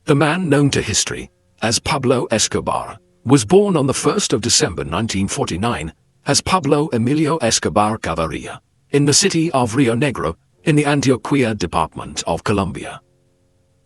The man known to history as Pablo Escobar was born on the 1st of December 1949 as Pablo Emilio Escobar Gaviria in the city of Rio Negro in the Antioquia department of Colombia.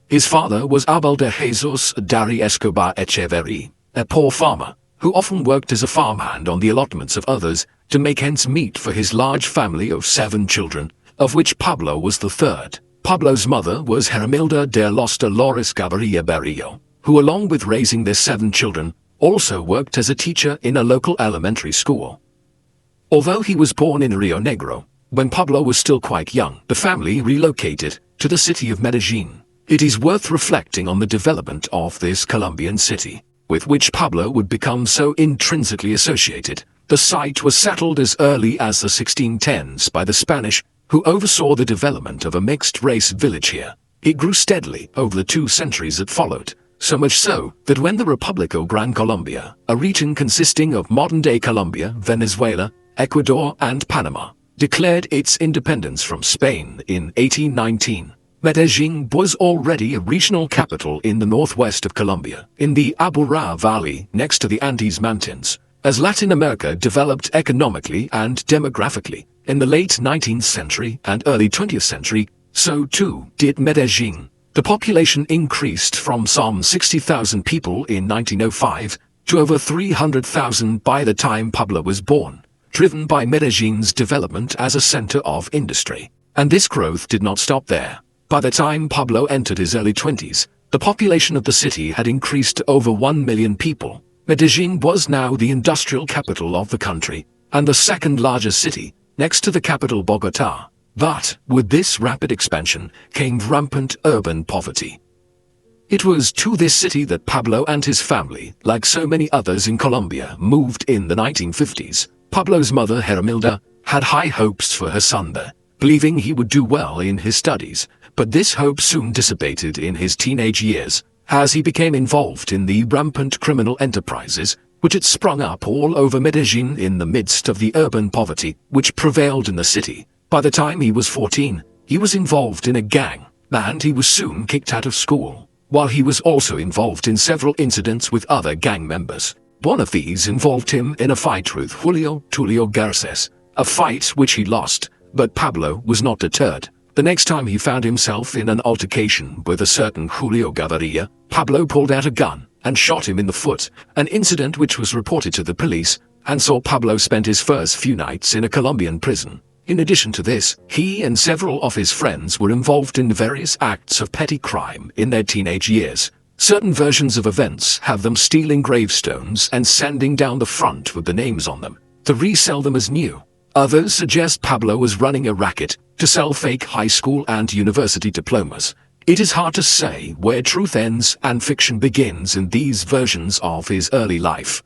His father was Abel de Jesus Dari Escobar Echeverri, a poor farmer who often worked as a farmhand on the allotments of others to make ends meet for his large family of 7 children, of which Pablo was the third. Pablo's mother was Hermilda de los Dolores Gaviria Berrio, who along with raising their 7 children, also worked as a teacher in a local elementary school. Although he was born in Rio Negro, when Pablo was still quite young, the family relocated to the city of Medellín. It is worth reflecting on the development of this Colombian city, with which Pablo would become so intrinsically associated. The site was settled as early as the 1610s by the Spanish, who oversaw the development of a mixed-race village here. It grew steadily over the 2 centuries that followed, so much so that when the Republic of Gran Colombia, a region consisting of modern-day Colombia, Venezuela, Ecuador and Panama, declared its independence from Spain in 1819, Medellín was already a regional capital in the northwest of Colombia, in the Aburrá Valley next to the Andes Mountains. As Latin America developed economically and demographically in the late 19th century and early 20th century, so too did Medellín. The population increased from some 60,000 people in 1905 to over 300,000 by the time Pablo was born, driven by Medellín's development as a center of industry. And this growth did not stop there. By the time Pablo entered his early 20s, the population of the city had increased to over 1 million people. Medellín was now the industrial capital of the country, and the second largest city, next to the capital Bogotá. But, with this rapid expansion, came rampant urban poverty. It was to this city that Pablo and his family, like so many others in Colombia, moved in the 1950s. Pablo's mother, Hermilda, had high hopes for her son there, believing he would do well in his studies. But this hope soon dissipated in his teenage years, as he became involved in the rampant criminal enterprises which had sprung up all over Medellín in the midst of the urban poverty which prevailed in the city. By the time he was 14, he was involved in a gang, and he was soon kicked out of school, while he was also involved in several incidents with other gang members. One of these involved him in a fight with Julio Tulio Garces, a fight which he lost, but Pablo was not deterred. The next time he found himself in an altercation with a certain Julio Gaviria, Pablo pulled out a gun and shot him in the foot, an incident which was reported to the police, and saw Pablo spend his first few nights in a Colombian prison. In addition to this, he and several of his friends were involved in various acts of petty crime in their teenage years. Certain versions of events have them stealing gravestones and sanding down the front with the names on them to resell them as new. Others suggest Pablo was running a racket to sell fake high school and university diplomas. It is hard to say where truth ends and fiction begins in these versions of his early life.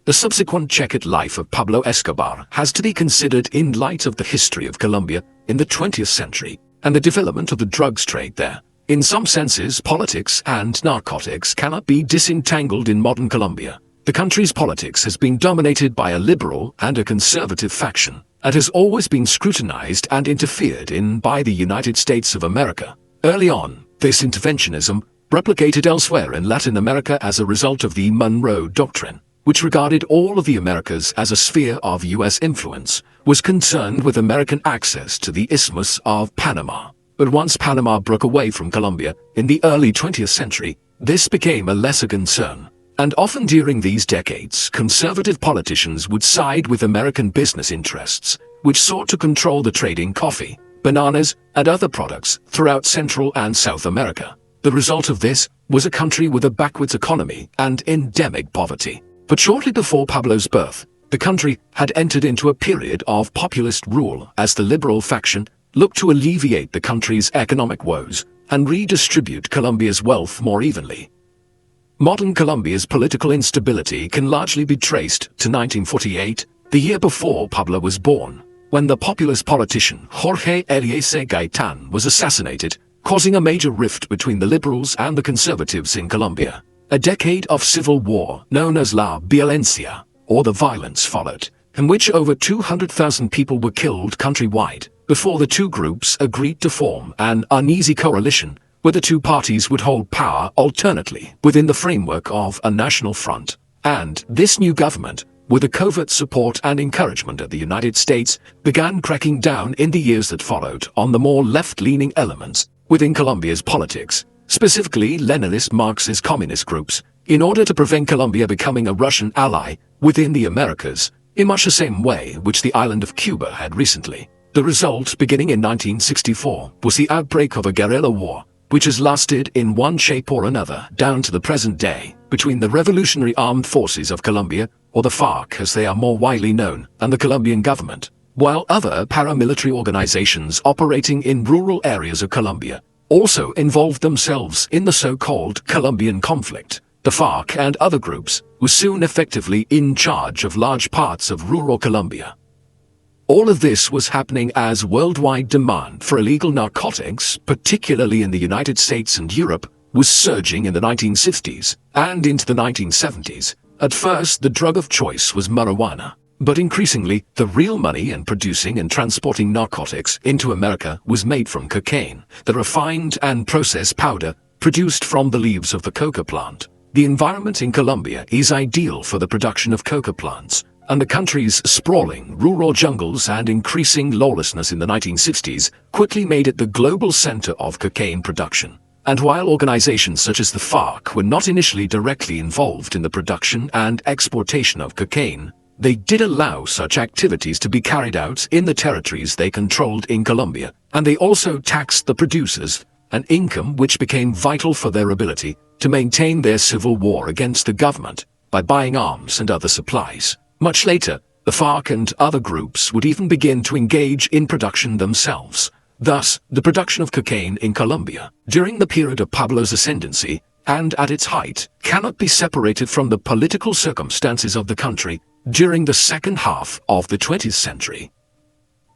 The subsequent checkered life of Pablo Escobar has to be considered in light of the history of Colombia in the 20th century and the development of the drugs trade there. In some senses, politics and narcotics cannot be disentangled in modern Colombia. The country's politics has been dominated by a liberal and a conservative faction, and has always been scrutinized and interfered in by the United States of America. Early on, this interventionism, replicated elsewhere in Latin America as a result of the Monroe Doctrine, which regarded all of the Americas as a sphere of U.S. influence, was concerned with American access to the Isthmus of Panama. But once Panama broke away from Colombia in the early 20th century, this became a lesser concern. And often during these decades, conservative politicians would side with American business interests, which sought to control the trade in coffee, bananas, and other products throughout Central and South America. The result of this was a country with a backwards economy and endemic poverty. But shortly before Pablo's birth, the country had entered into a period of populist rule as the liberal faction looked to alleviate the country's economic woes and redistribute Colombia's wealth more evenly. Modern Colombia's political instability can largely be traced to 1948, the year before Pablo was born, when the populist politician Jorge Eliezer Gaitán was assassinated, causing a major rift between the liberals and the conservatives in Colombia. A decade of civil war, known as La Violencia, or the violence, followed, in which over 200,000 people were killed countrywide, before the two groups agreed to form an uneasy coalition where the two parties would hold power alternately within the framework of a national front. And this new government, with the covert support and encouragement of the United States, began cracking down in the years that followed on the more left-leaning elements within Colombia's politics, specifically Leninist Marxist communist groups, in order to prevent Colombia becoming a Russian ally within the Americas, in much the same way which the island of Cuba had recently. The result, beginning in 1964, was the outbreak of a guerrilla war, which has lasted in one shape or another down to the present day, between the Revolutionary Armed Forces of Colombia, or the FARC as they are more widely known, and the Colombian government, while other paramilitary organizations operating in rural areas of Colombia also involved themselves in the so-called Colombian conflict. The FARC and other groups were soon effectively in charge of large parts of rural Colombia. All of this was happening as worldwide demand for illegal narcotics, particularly in the United States and Europe, was surging in the 1960s and into the 1970s. At first, the drug of choice was marijuana, but increasingly, the real money in producing and transporting narcotics into America was made from cocaine, the refined and processed powder produced from the leaves of the coca plant. The environment in Colombia is ideal for the production of coca plants, and the country's sprawling rural jungles and increasing lawlessness in the 1960s quickly made it the global center of cocaine production. And while organizations such as the FARC were not initially directly involved in the production and exportation of cocaine, they did allow such activities to be carried out in the territories they controlled in Colombia, and they also taxed the producers, an income which became vital for their ability to maintain their civil war against the government by buying arms and other supplies. Much later, the FARC and other groups would even begin to engage in production themselves. Thus, the production of cocaine in Colombia, during the period of Pablo's ascendancy and at its height, cannot be separated from the political circumstances of the country during the second half of the 20th century.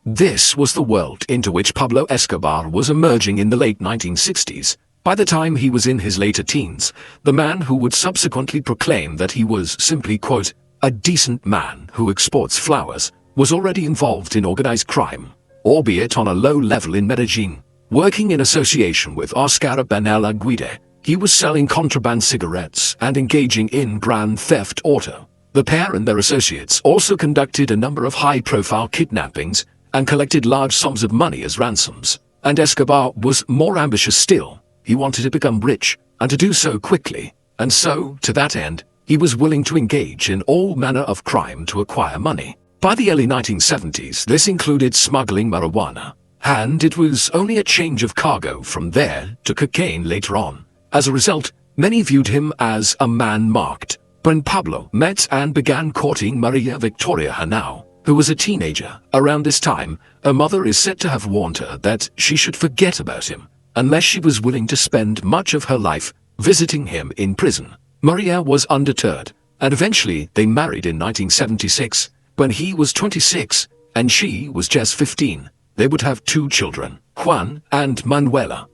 This was the world into which Pablo Escobar was emerging in the late 1960s. By the time he was in his later teens, the man who would subsequently proclaim that he was simply, quote, a decent man who exports flowers, was already involved in organized crime, albeit on a low level in Medellín. Working in association with Oscar Benel Aguirre, he was selling contraband cigarettes and engaging in grand theft auto. The pair and their associates also conducted a number of high-profile kidnappings and collected large sums of money as ransoms. And Escobar was more ambitious still. He wanted to become rich, and to do so quickly. And so, to that end, he was willing to engage in all manner of crime to acquire money. By the early 1970s, this included smuggling marijuana, and it was only a change of cargo from there to cocaine later on. As a result, many viewed him as a man marked. When Pablo met and began courting Maria Victoria Henao, who was a teenager around this time, her mother is said to have warned her that she should forget about him, unless she was willing to spend much of her life visiting him in prison. Maria was undeterred, and eventually they married in 1976, when he was 26 and she was just 15. They would have two children, Juan and Manuela.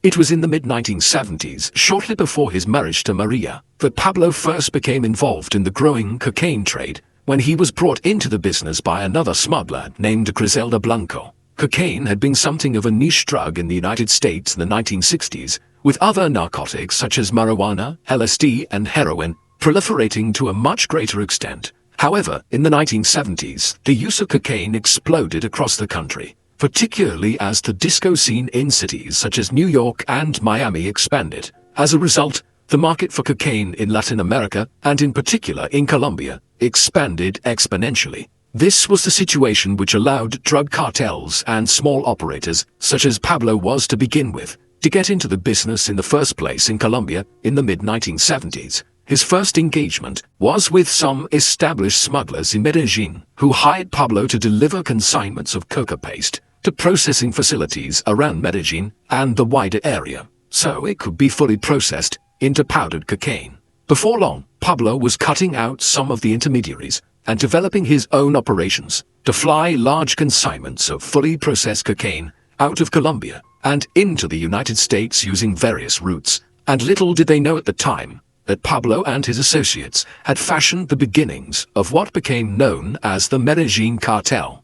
It was in the mid-1970s, shortly before his marriage to Maria, that Pablo first became involved in the growing cocaine trade when he was brought into the business by another smuggler named Griselda Blanco. Cocaine had been something of a niche drug in the United States in the 1960s, with other narcotics such as marijuana, LSD, and heroin proliferating to a much greater extent. However, in the 1970s, the use of cocaine exploded across the country, particularly as the disco scene in cities such as New York and Miami expanded. As a result, the market for cocaine in Latin America, and in particular in Colombia, expanded exponentially. This was the situation which allowed drug cartels and small operators, such as Pablo was to begin with, to get into the business in the first place in Colombia in the mid-1970s. His first engagement was with some established smugglers in Medellín, who hired Pablo to deliver consignments of coca paste to processing facilities around Medellín and the wider area, so it could be fully processed into powdered cocaine. Before long, Pablo was cutting out some of the intermediaries and developing his own operations to fly large consignments of fully processed cocaine out of Colombia and into the United States using various routes. And little did they know at the time that Pablo and his associates had fashioned the beginnings of what became known as the MedellínCartel.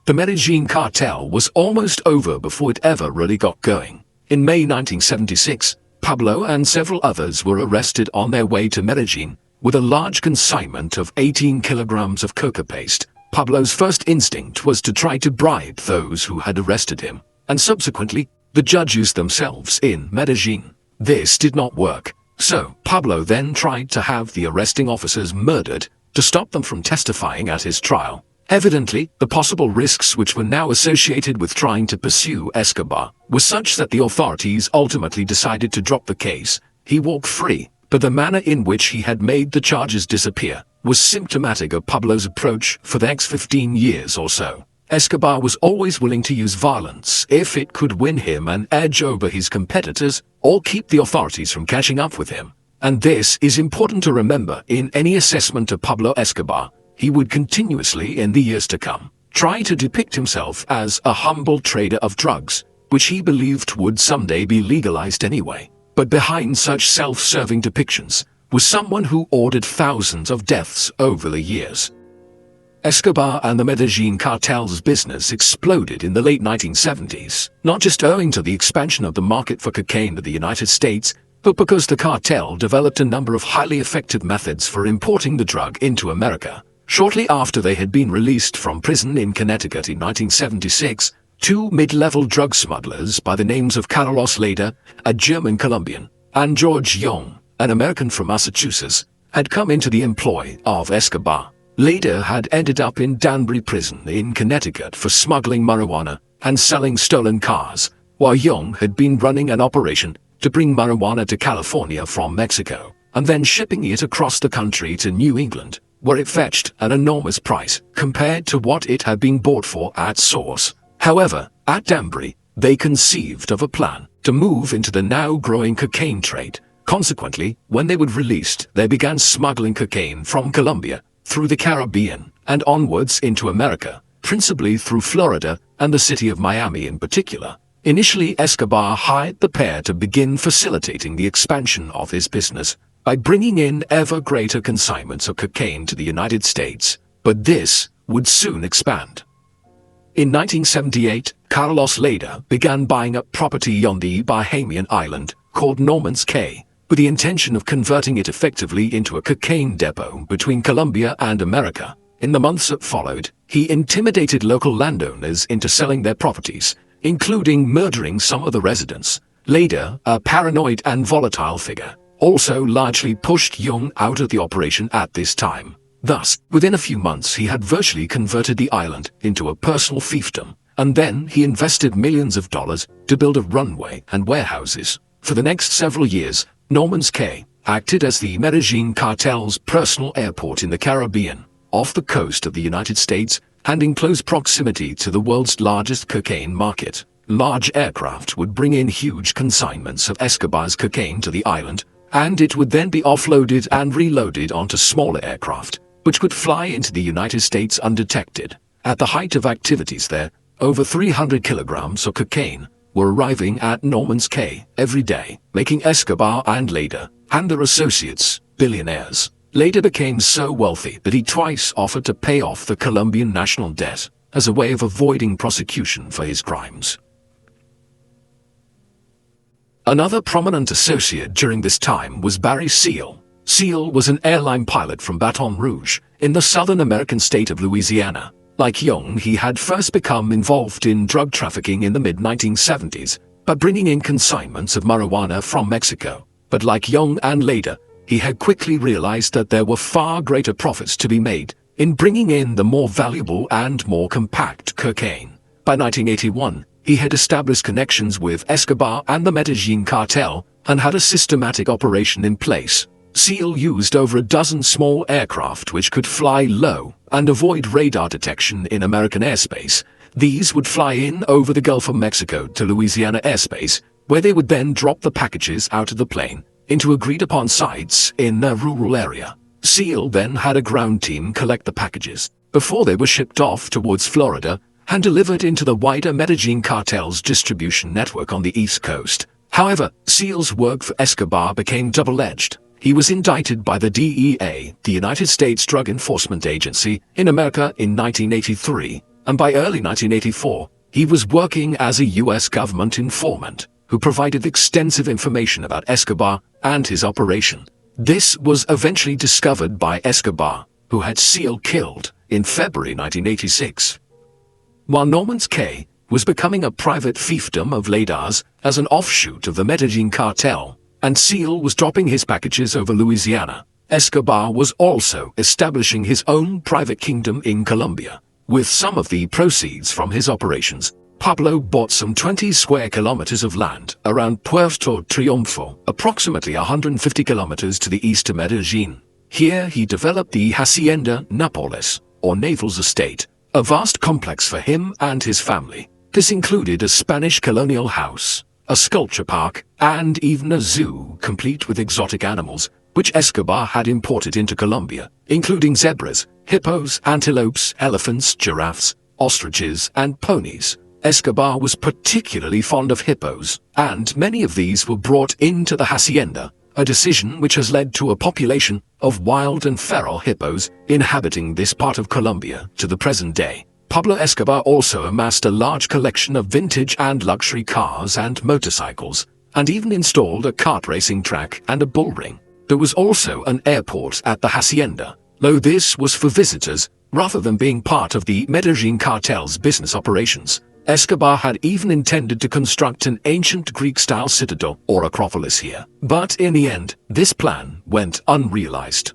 The MedellínCartel was almost over before it ever really got going. In May 1976, Pablo and several others were arrested on their way to Medellín with a large consignment of 18 kilograms of coca paste. Pablo's first instinct was to try to bribe those who had arrested him, and subsequently, the judges themselves in Medellín. This did not work, so Pablo then tried to have the arresting officers murdered to stop them from testifying at his trial. Evidently, the possible risks which were now associated with trying to pursue Escobar were such that the authorities ultimately decided to drop the case. He walked free, but the manner in which he had made the charges disappear was symptomatic of Pablo's approach for the next 15 years or so. Escobar was always willing to use violence if it could win him an edge over his competitors or keep the authorities from catching up with him. And this is important to remember in any assessment of Pablo Escobar. He would continuously, in the years to come, try to depict himself as a humble trader of drugs, which he believed would someday be legalized anyway. But behind such self-serving depictions was someone who ordered thousands of deaths over the years. Escobar and the Medellín cartel's business exploded in the late 1970s, not just owing to the expansion of the market for cocaine in the United States, but because the cartel developed a number of highly effective methods for importing the drug into America. Shortly after they had been released from prison in Connecticut in 1976, two mid-level drug smugglers by the names of Carlos Leder, a German Colombian, and George Young, an American from Massachusetts, had come into the employ of Escobar. Leder had ended up in Danbury Prison in Connecticut for smuggling marijuana and selling stolen cars, while Young had been running an operation to bring marijuana to California from Mexico, and then shipping it across the country to New England, where it fetched an enormous price compared to what it had been bought for at source. However, at Danbury, they conceived of a plan to move into the now growing cocaine trade. Consequently, when they were released, they began smuggling cocaine from Colombia through the Caribbean and onwards into America, principally through Florida and the city of Miami in particular. Initially, Escobar hired the pair to begin facilitating the expansion of his business by bringing in ever greater consignments of cocaine to the United States, but this would soon expand. In 1978, Carlos Leder began buying up property on the Bahamian island called Norman's Cay, with the intention of converting it effectively into a cocaine depot between Colombia and America. In the months that followed, he intimidated local landowners into selling their properties, including murdering some of the residents. Leder, a paranoid and volatile figure, also largely pushed Young out of the operation at this time. Thus, within a few months he had virtually converted the island into a personal fiefdom, and then he invested millions of dollars to build a runway and warehouses. For the next several years, Norman's Cay acted as the Medellín cartel's personal airport in the Caribbean, off the coast of the United States and in close proximity to the world's largest cocaine market. Large aircraft would bring in huge consignments of Escobar's cocaine to the island, and it would then be offloaded and reloaded onto smaller aircraft, which could fly into the United States undetected. At the height of activities there, over 300 kilograms of cocaine were arriving at Norman's Cay every day, making Escobar and Leder and their associates billionaires. Leder became so wealthy that he twice offered to pay off the Colombian national debt as a way of avoiding prosecution for his crimes. Another prominent associate during this time was Barry Seal. Seal was an airline pilot from Baton Rouge, in the southern American state of Louisiana. Like Young, he had first become involved in drug trafficking in the mid-1970s by bringing in consignments of marijuana from Mexico. But like Young and Leder, he had quickly realized that there were far greater profits to be made in bringing in the more valuable and more compact cocaine. By 1981, he had established connections with Escobar and the Medellín cartel and had a systematic operation in place. Seal used over a dozen small aircraft which could fly low and avoid radar detection in American airspace. These would fly in over the Gulf of Mexico to Louisiana airspace, where they would then drop the packages out of the plane into agreed-upon sites in a rural area. Seal then had a ground team collect the packages before they were shipped off towards Florida and delivered into the wider Medellín cartel's distribution network on the East Coast. However, Seal's work for Escobar became double-edged. He was indicted by the DEA, the United States Drug Enforcement Agency, in America in 1983, and by early 1984, he was working as a U.S. government informant. who provided extensive information about Escobar and his operation. This was eventually discovered by Escobar, who had Seal killed in February 1986. While Norman's Cay was becoming a private fiefdom of Ladar's as an offshoot of the MedellínCartel, and Seal was dropping his packages over Louisiana, Escobar was also establishing his own private kingdom in Colombia. With some of the proceeds from his operations, Pablo bought some 20 square kilometers of land around Puerto Triunfo, approximately 150 kilometers to the east of Medellín. Here he developed the Hacienda Nápoles, or Naval's estate, a vast complex for him and his family. This included a Spanish colonial house, a sculpture park, and even a zoo complete with exotic animals, which Escobar had imported into Colombia, including zebras, hippos, antelopes, elephants, giraffes, ostriches, and ponies. Escobar was particularly fond of hippos, and many of these were brought into the hacienda, a decision which has led to a population of wild and feral hippos inhabiting this part of Colombia to the present day. Pablo Escobar also amassed a large collection of vintage and luxury cars and motorcycles, and even installed a kart racing track and a bull ring. There was also an airport at the hacienda, though this was for visitors rather than being part of the MedellínCartel's business operations. Escobar had even intended to construct an ancient Greek-style citadel or acropolis here, but in the end, this plan went unrealized.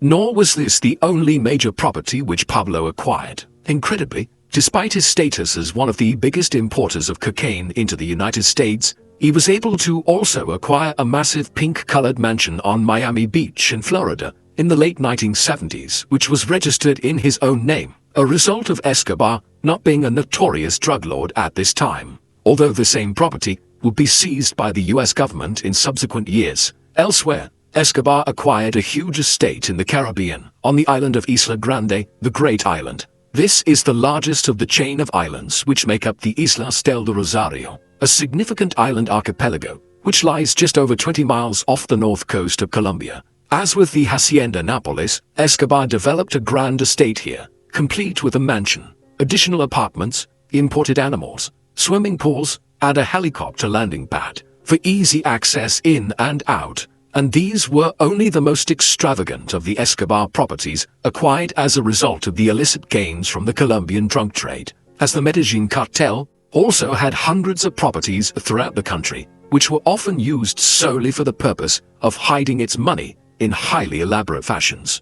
Nor was this the only major property which Pablo acquired. Incredibly, despite his status as one of the biggest importers of cocaine into the United States, he was able to also acquire a massive pink-colored mansion on Miami Beach in Florida in the late 1970s, which was registered in his own name, a result of Escobar not being a notorious drug lord at this time, although the same property would be seized by the US government in subsequent years. Elsewhere, Escobar acquired a huge estate in the Caribbean, on the island of Isla Grande, the Great Island. This is the largest of the chain of islands which make up the Islas del Rosario, a significant island archipelago, which lies just over 20 miles off the north coast of Colombia. As with the Hacienda Nápoles, Escobar developed a grand estate here, complete with a mansion, additional apartments, imported animals, swimming pools, and a helicopter landing pad for easy access in and out. And these were only the most extravagant of the Escobar properties acquired as a result of the illicit gains from the Colombian drug trade, as the MedellínCartel also had hundreds of properties throughout the country, which were often used solely for the purpose of hiding its money in highly elaborate fashions.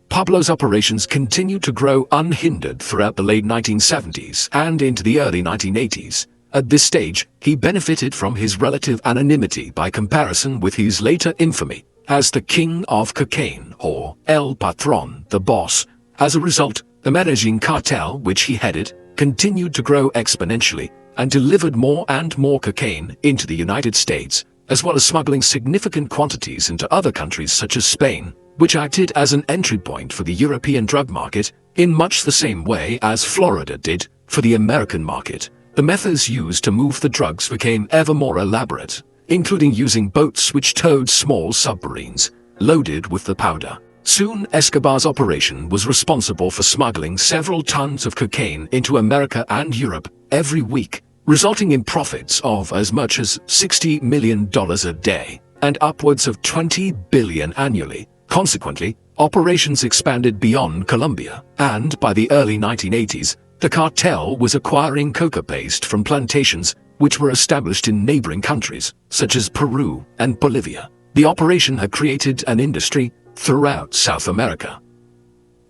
Pablo's operations continued to grow unhindered throughout the late 1970s and into the early 1980s. At this stage, he benefited from his relative anonymity by comparison with his later infamy as the king of cocaine, or El Patron, the boss. As a result, the MedellínCartel, which he headed, continued to grow exponentially and delivered more and more cocaine into the United States, as well as smuggling significant quantities into other countries such as Spain, which acted as an entry point for the European drug market in much the same way as Florida did for the American market. The methods used to move the drugs became ever more elaborate, including using boats which towed small submarines, loaded with the powder. Soon, Escobar's operation was responsible for smuggling several tons of cocaine into America and Europe every week, resulting in profits of as much as $60 million a day, and upwards of $20 billion annually. Consequently, operations expanded beyond Colombia, and by the early 1980s, the cartel was acquiring coca paste from plantations which were established in neighboring countries, such as Peru and Bolivia. The operation had created an industry throughout South America.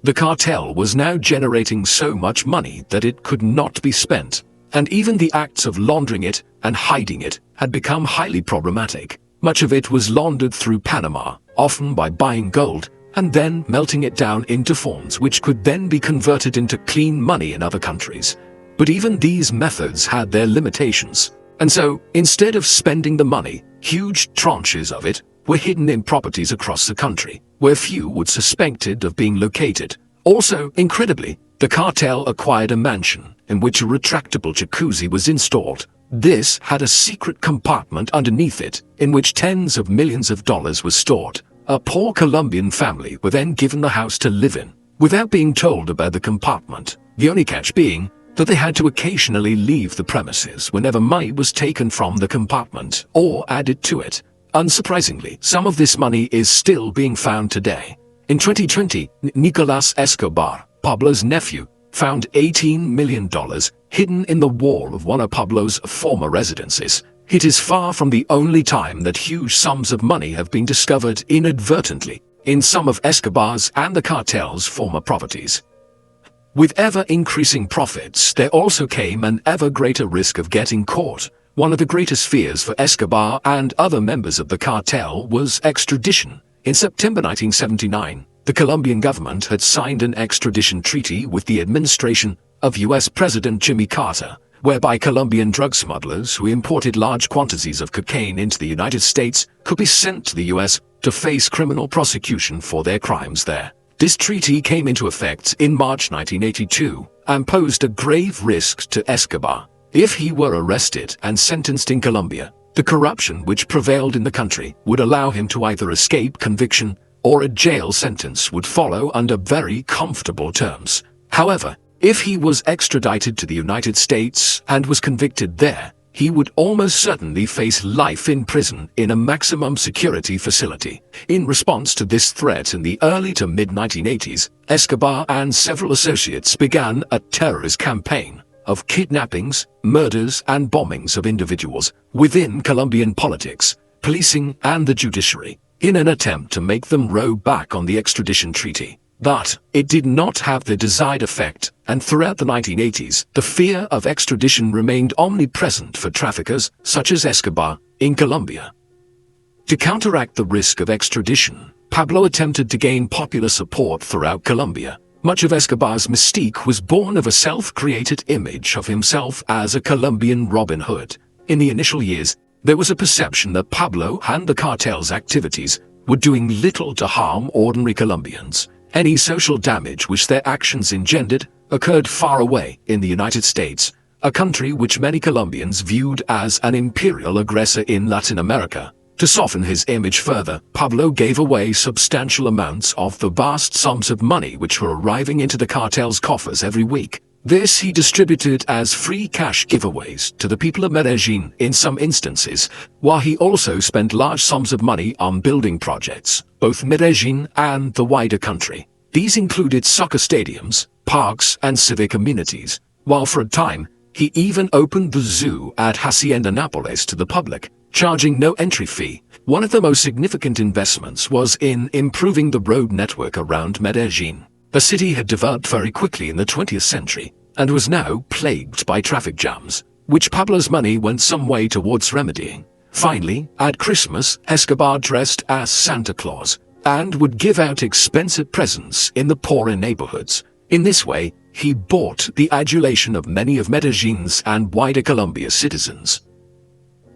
The cartel was now generating so much money that it could not be spent, and even the acts of laundering it and hiding it had become highly problematic. Much of it was laundered through Panama, often by buying gold and then melting it down into forms which could then be converted into clean money in other countries. But even these methods had their limitations, and so, instead of spending the money, huge tranches of it were hidden in properties across the country, where few would suspect it of being located. Also, incredibly, the cartel acquired a mansion in which a retractable jacuzzi was installed. This had a secret compartment underneath it in which tens of millions of dollars were stored. A poor Colombian family were then given the house to live in, without being told about the compartment. The only catch being, that they had to occasionally leave the premises whenever money was taken from the compartment or added to it. Unsurprisingly, some of this money is still being found today. In 2020, Nicolas Escobar, Pablo's nephew, found $18 million hidden in the wall of one of Pablo's former residences. It is far from the only time that huge sums of money have been discovered inadvertently in some of Escobar's and the cartel's former properties. With ever-increasing profits, there also came an ever greater risk of getting caught. One of the greatest fears for Escobar and other members of the cartel was extradition. In September 1979, the Colombian government had signed an extradition treaty with the administration of U.S. President Jimmy Carter, whereby Colombian drug smugglers who imported large quantities of cocaine into the United States could be sent to the U.S. to face criminal prosecution for their crimes there. This treaty came into effect in March 1982 and posed a grave risk to Escobar. If he were arrested and sentenced in Colombia, the corruption which prevailed in the country would allow him to either escape conviction or a jail sentence would follow under very comfortable terms. However, if he was extradited to the United States and was convicted there, he would almost certainly face life in prison in a maximum security facility. In response to this threat in the early to mid-1980s, Escobar and several associates began a terrorist campaign of kidnappings, murders, and bombings of individuals within Colombian politics, policing, and the judiciary, in an attempt to make them row back on the extradition treaty. But it did not have the desired effect, and throughout the 1980s, the fear of extradition remained omnipresent for traffickers such as Escobar in Colombia. To counteract the risk of extradition, Pablo attempted to gain popular support throughout Colombia. Much of Escobar's mystique was born of a self-created image of himself as a Colombian Robin Hood. In the initial years, there was a perception that Pablo and the cartel's activities were doing little to harm ordinary Colombians. Any social damage which their actions engendered occurred far away in the United States, a country which many Colombians viewed as an imperial aggressor in Latin America. To soften his image further, Pablo gave away substantial amounts of the vast sums of money which were arriving into the cartel's coffers every week. This he distributed as free cash giveaways to the people of Medellín in some instances, while he also spent large sums of money on building projects, both Medellín and the wider country. These included soccer stadiums, parks, and civic amenities, while for a time, he even opened the zoo at Hacienda Nápoles to the public, charging no entry fee. One of the most significant investments was in improving the road network around Medellín. The city had developed very quickly in the 20th century and was now plagued by traffic jams, which Pablo's money went some way towards remedying. Finally, at Christmas, Escobar dressed as Santa Claus and would give out expensive presents in the poorer neighborhoods. In this way, he bought the adulation of many of Medellín's and wider Colombia's citizens.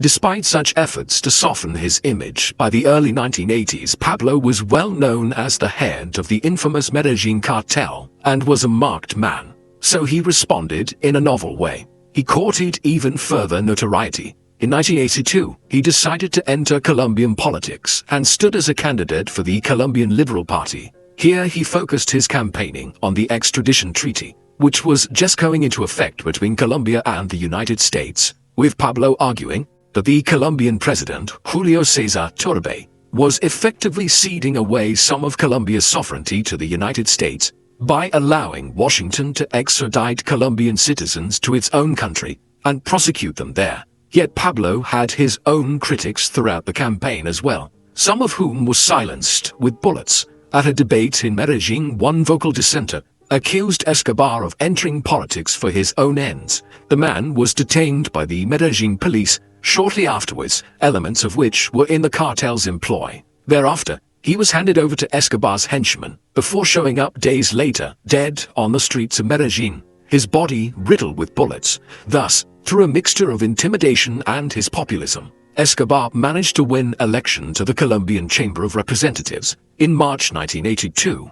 Despite such efforts to soften his image, by the early 1980s, Pablo was well known as the head of the infamous MedellínCartel and was a marked man. So he responded in a novel way. He courted even further notoriety. In 1982, he decided to enter Colombian politics and stood as a candidate for the Colombian Liberal Party. Here he focused his campaigning on the extradition treaty, which was just going into effect between Colombia and the United States, with Pablo arguing that the Colombian president, Julio César Iturbide, was effectively ceding away some of Colombia's sovereignty to the United States by allowing Washington to extradite Colombian citizens to its own country and prosecute them there. Yet Pablo had his own critics throughout the campaign as well, some of whom were silenced with bullets. At a debate in Medellín, one vocal dissenter accused Escobar of entering politics for his own ends. The man was detained by the Medellín police shortly afterwards, elements of which were in the cartel's employ. Thereafter, he was handed over to Escobar's henchmen, before showing up days later, dead on the streets of Medellín, his body riddled with bullets. Thus, through a mixture of intimidation and his populism, Escobar managed to win election to the Colombian Chamber of Representatives in March 1982.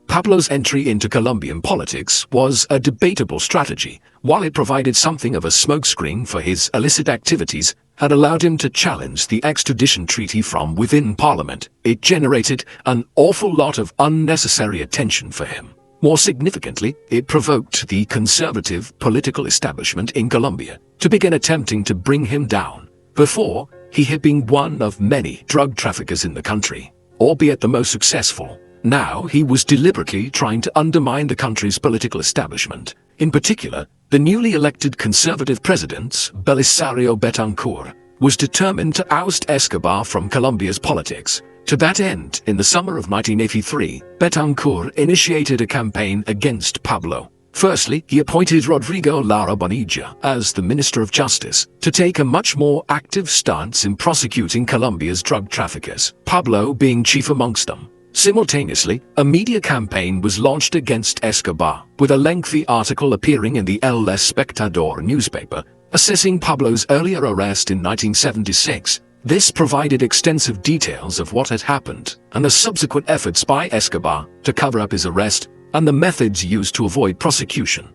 Pablo's entry into Colombian politics was a debatable strategy. While it provided something of a smokescreen for his illicit activities and allowed him to challenge the extradition treaty from within Parliament, it generated an awful lot of unnecessary attention for him. More significantly, it provoked the conservative political establishment in Colombia to begin attempting to bring him down. Before, he had been one of many drug traffickers in the country, albeit the most successful. Now he was deliberately trying to undermine the country's political establishment. In particular, the newly elected conservative president, Belisario Betancourt, was determined to oust Escobar from Colombia's politics. To that end, in the summer of 1983, Betancourt initiated a campaign against Pablo. Firstly, he appointed Rodrigo Lara Bonilla as the Minister of Justice to take a much more active stance in prosecuting Colombia's drug traffickers, Pablo being chief amongst them. Simultaneously, a media campaign was launched against Escobar, with a lengthy article appearing in the El Espectador newspaper, assessing Pablo's earlier arrest in 1976. This provided extensive details of what had happened and the subsequent efforts by Escobar to cover up his arrest and the methods used to avoid prosecution.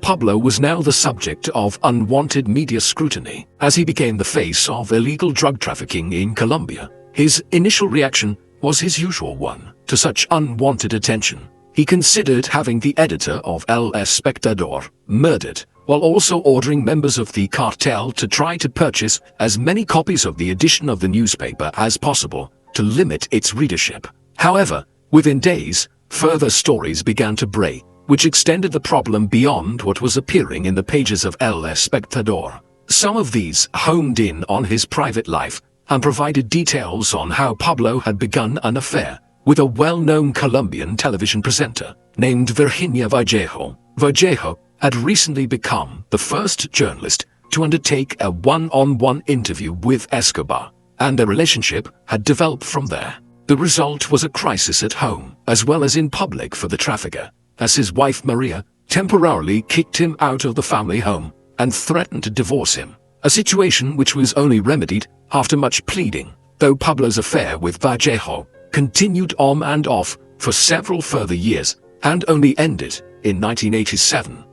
Pablo was now the subject of unwanted media scrutiny as he became the face of illegal drug trafficking in Colombia. His initial reaction was his usual one to such unwanted attention. He considered having the editor of El Espectador murdered, while also ordering members of the cartel to try to purchase as many copies of the edition of the newspaper as possible to limit its readership. However, within days, further stories began to break, which extended the problem beyond what was appearing in the pages of El Espectador. Some of these homed in on his private life and provided details on how Pablo had begun an affair with a well-known Colombian television presenter named Virginia Vallejo. Vallejo had recently become the first journalist to undertake a one-on-one interview with Escobar, and their relationship had developed from there. The result was a crisis at home, as well as in public for the trafficker, as his wife Maria temporarily kicked him out of the family home and threatened to divorce him, a situation which was only remedied after much pleading, though Pablo's affair with Vallejo continued on and off for several further years and only ended in 1987.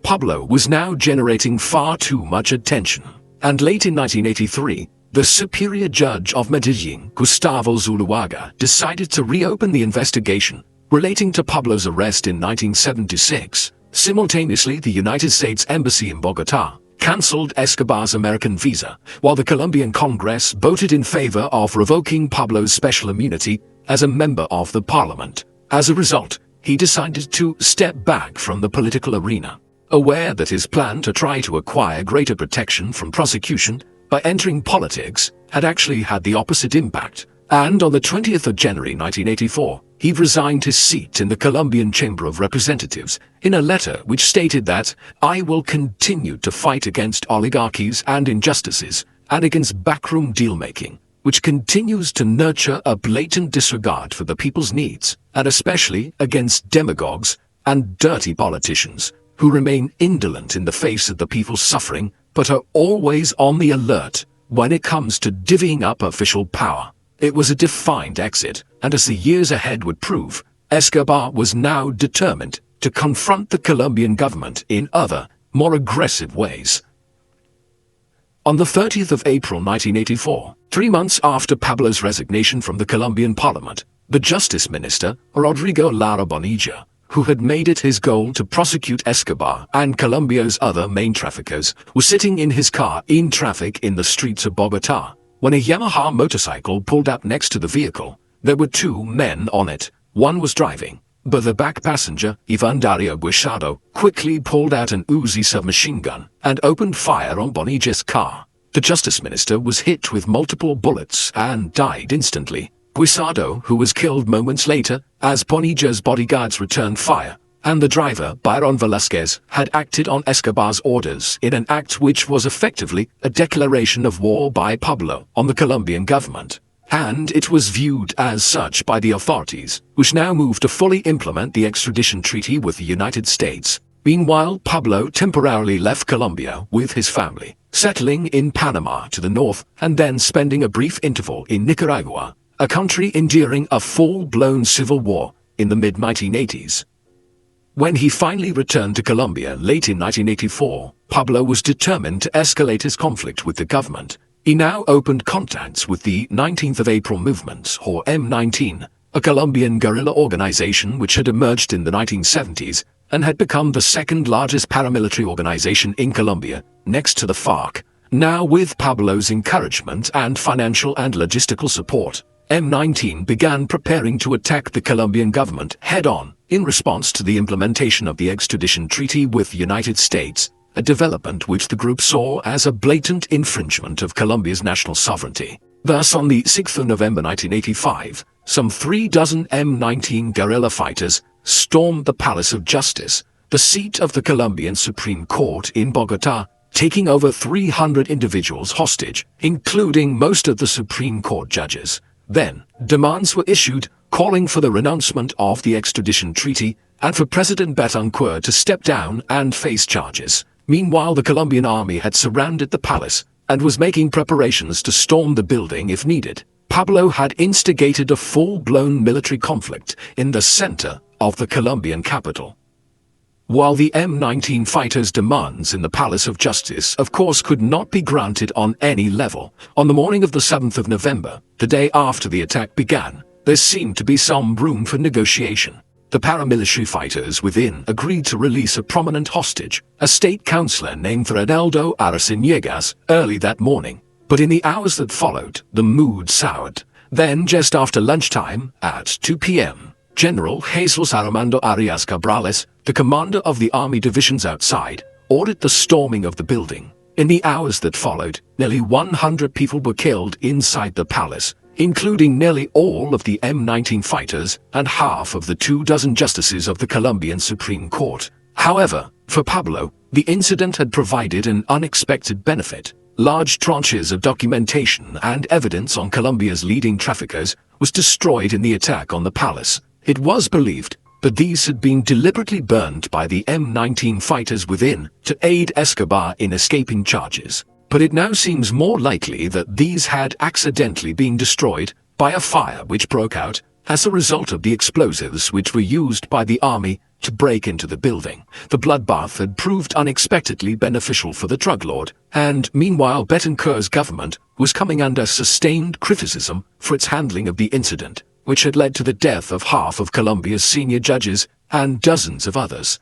Pablo was now generating far too much attention, and late in 1983, the superior judge of Medellín, Gustavo Zuluaga, decided to reopen the investigation relating to Pablo's arrest in 1976. Simultaneously, the United States Embassy in Bogotá cancelled Escobar's American visa, while the Colombian Congress voted in favor of revoking Pablo's special immunity as a member of the parliament. As a result, he decided to step back from the political arena, aware that his plan to try to acquire greater protection from prosecution by entering politics had actually had the opposite impact, and on the 20th of January 1984, he resigned his seat in the Colombian Chamber of Representatives in a letter which stated that, "I will continue to fight against oligarchies and injustices and against backroom deal-making, which continues to nurture a blatant disregard for the people's needs, and especially against demagogues and dirty politicians who remain indolent in the face of the people's suffering but are always on the alert when it comes to divvying up official power." It was a defined exit, and as the years ahead would prove, Escobar was now determined to confront the Colombian government in other, more aggressive ways. On the 30th of April 1984, 3 months after Pablo's resignation from the Colombian parliament, the Justice Minister, Rodrigo Lara Bonilla, who had made it his goal to prosecute Escobar and Colombia's other main traffickers, was sitting in his car in traffic in the streets of Bogotá, when a Yamaha motorcycle pulled up next to the vehicle. There were 2 men on it. One was driving, but the back passenger, Ivan Dario Guisado, quickly pulled out an Uzi submachine gun and opened fire on Bonilla's car. The Justice Minister was hit with multiple bullets and died instantly. Guisado, who was killed moments later as Bonilla's bodyguards returned fire, and the driver, Byron Velasquez, had acted on Escobar's orders in an act which was effectively a declaration of war by Pablo on the Colombian government. And it was viewed as such by the authorities, which now moved to fully implement the extradition treaty with the United States. Meanwhile, Pablo temporarily left Colombia with his family, settling in Panama to the north and then spending a brief interval in Nicaragua, a country enduring a full-blown civil war in the mid-1980s. When he finally returned to Colombia late in 1984, Pablo was determined to escalate his conflict with the government. He now opened contacts with the 19th of April movement, or M19, a Colombian guerrilla organization which had emerged in the 1970s and had become the second largest paramilitary organization in Colombia, next to the FARC. Now, with Pablo's encouragement and financial and logistical support, M19 began preparing to attack the Colombian government head-on in response to the implementation of the extradition treaty with the United States, a development which the group saw as a blatant infringement of Colombia's national sovereignty. Thus, on the 6th of November 1985, some 36 M19 guerrilla fighters stormed the Palace of Justice, the seat of the Colombian Supreme Court in Bogotá, taking over 300 individuals hostage, including most of the Supreme Court judges. Then, demands were issued calling for the renouncement of the extradition treaty and for President Betancourt to step down and face charges. Meanwhile, the Colombian army had surrounded the palace and was making preparations to storm the building if needed. Pablo had instigated a full-blown military conflict in the center of the Colombian capital. While the M19 fighters' demands in the Palace of Justice, of course, could not be granted on any level, on the morning of the 7th of November, the day after the attack began, there seemed to be some room for negotiation. The paramilitary fighters within agreed to release a prominent hostage, a state councillor named Fernando Arciniégas, early that morning. But in the hours that followed, the mood soured. Then, just after lunchtime, at 2 p.m., General Jesus Armando Arias Cabrales, the commander of the army divisions outside, ordered the storming of the building. In the hours that followed, nearly 100 people were killed inside the palace, including nearly all of the M19 fighters and half of the 24 justices of the Colombian Supreme Court. However, for Pablo, the incident had provided an unexpected benefit. Large tranches of documentation and evidence on Colombia's leading traffickers was destroyed in the attack on the palace. It was believed that these had been deliberately burned by the M19 fighters within to aid Escobar in escaping charges. But it now seems more likely that these had accidentally been destroyed by a fire which broke out as a result of the explosives which were used by the army to break into the building. The bloodbath had proved unexpectedly beneficial for the drug lord, and meanwhile Betancourt's government was coming under sustained criticism for its handling of the incident, which had led to the death of half of Colombia's senior judges and dozens of others.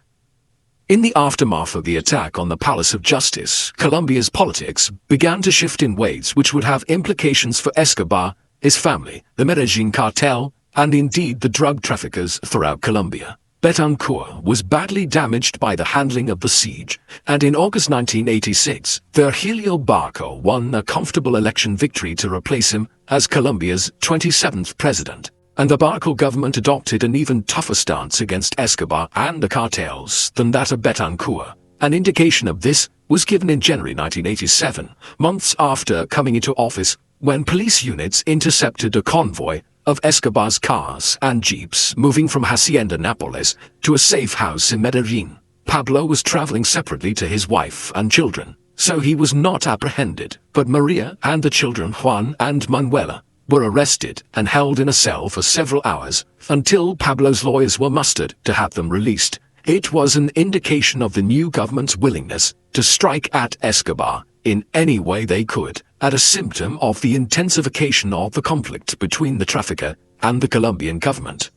In the aftermath of the attack on the Palace of Justice, Colombia's politics began to shift in ways which would have implications for Escobar, his family, the MedellínCartel, and indeed the drug traffickers throughout Colombia. Betancourt was badly damaged by the handling of the siege, and in August 1986, Virgilio Barco won a comfortable election victory to replace him as Colombia's 27th president. And the Barco government adopted an even tougher stance against Escobar and the cartels than that of Betancourt. An indication of this was given in January 1987, months after coming into office, when police units intercepted a convoy of Escobar's cars and jeeps moving from Hacienda Nápoles to a safe house in Medellín. Pablo was traveling separately to his wife and children, so he was not apprehended, but Maria and the children Juan and Manuela were arrested and held in a cell for several hours until Pablo's lawyers were mustered to have them released. It was an indication of the new government's willingness to strike at Escobar in any way they could, at a symptom of the intensification of the conflict between the trafficker and the Colombian government.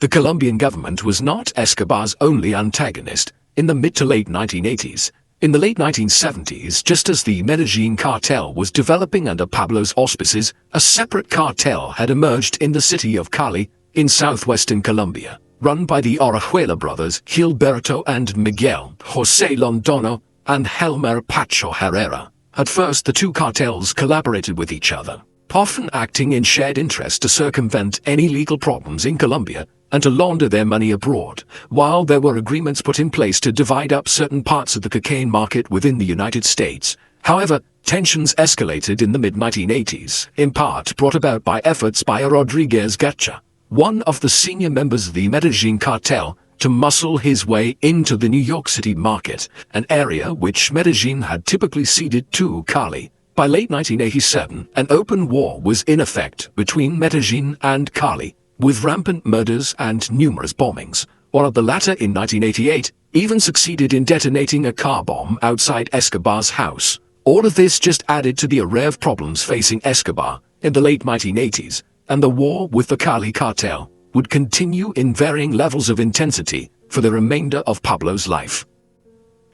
The Colombian government was not Escobar's only antagonist in the mid to late 1980s. In the late 1970s, just as the MedellínCartel was developing under Pablo's auspices, a separate cartel had emerged in the city of Cali, in southwestern Colombia, run by the Orejuela brothers Gilberto and Miguel, José Londono, and Helmer Pacho Herrera. At first, the two cartels collaborated with each other, often acting in shared interest to circumvent any legal problems in Colombia and to launder their money abroad, while there were agreements put in place to divide up certain parts of the cocaine market within the United States. However, tensions escalated in the mid-1980s, in part brought about by efforts by Rodriguez Gacha, one of the senior members of the MedellínCartel, to muscle his way into the New York City market, an area which Medellín had typically ceded to Cali. By late 1987, an open war was in effect between Medellín and Cali, with rampant murders and numerous bombings, while the latter in 1988 even succeeded in detonating a car bomb outside Escobar's house. All of this just added to the array of problems facing Escobar in the late 1980s, and the war with the Cali cartel would continue in varying levels of intensity for the remainder of Pablo's life.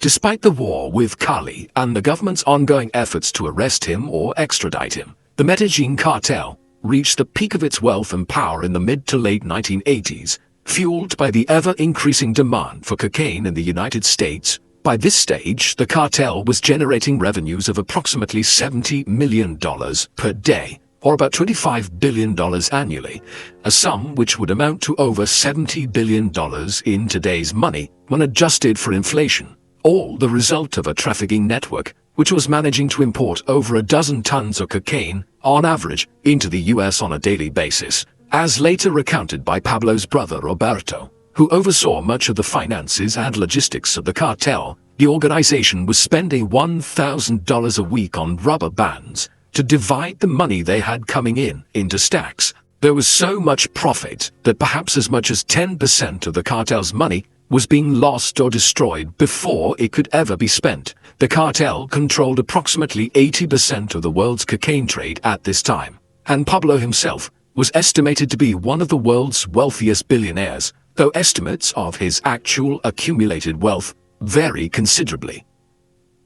Despite the war with Cali and the government's ongoing efforts to arrest him or extradite him, the MedellínCartel reached the peak of its wealth and power in the mid to late 1980s, fueled by the ever-increasing demand for cocaine in the United States. By this stage, the cartel was generating revenues of approximately $70 million per day, or about $25 billion annually, a sum which would amount to over $70 billion in today's money when adjusted for inflation, all the result of a trafficking network which was managing to import over a dozen tons of cocaine, on average, into the US on a daily basis, as later recounted by Pablo's brother Roberto, who oversaw much of the finances and logistics of the cartel. The organization was spending $1,000 a week on rubber bands to divide the money they had coming in into stacks. There was so much profit that perhaps as much as 10% of the cartel's money was being lost or destroyed before it could ever be spent. The cartel controlled approximately 80% of the world's cocaine trade at this time, and Pablo himself was estimated to be one of the world's wealthiest billionaires, though estimates of his actual accumulated wealth vary considerably.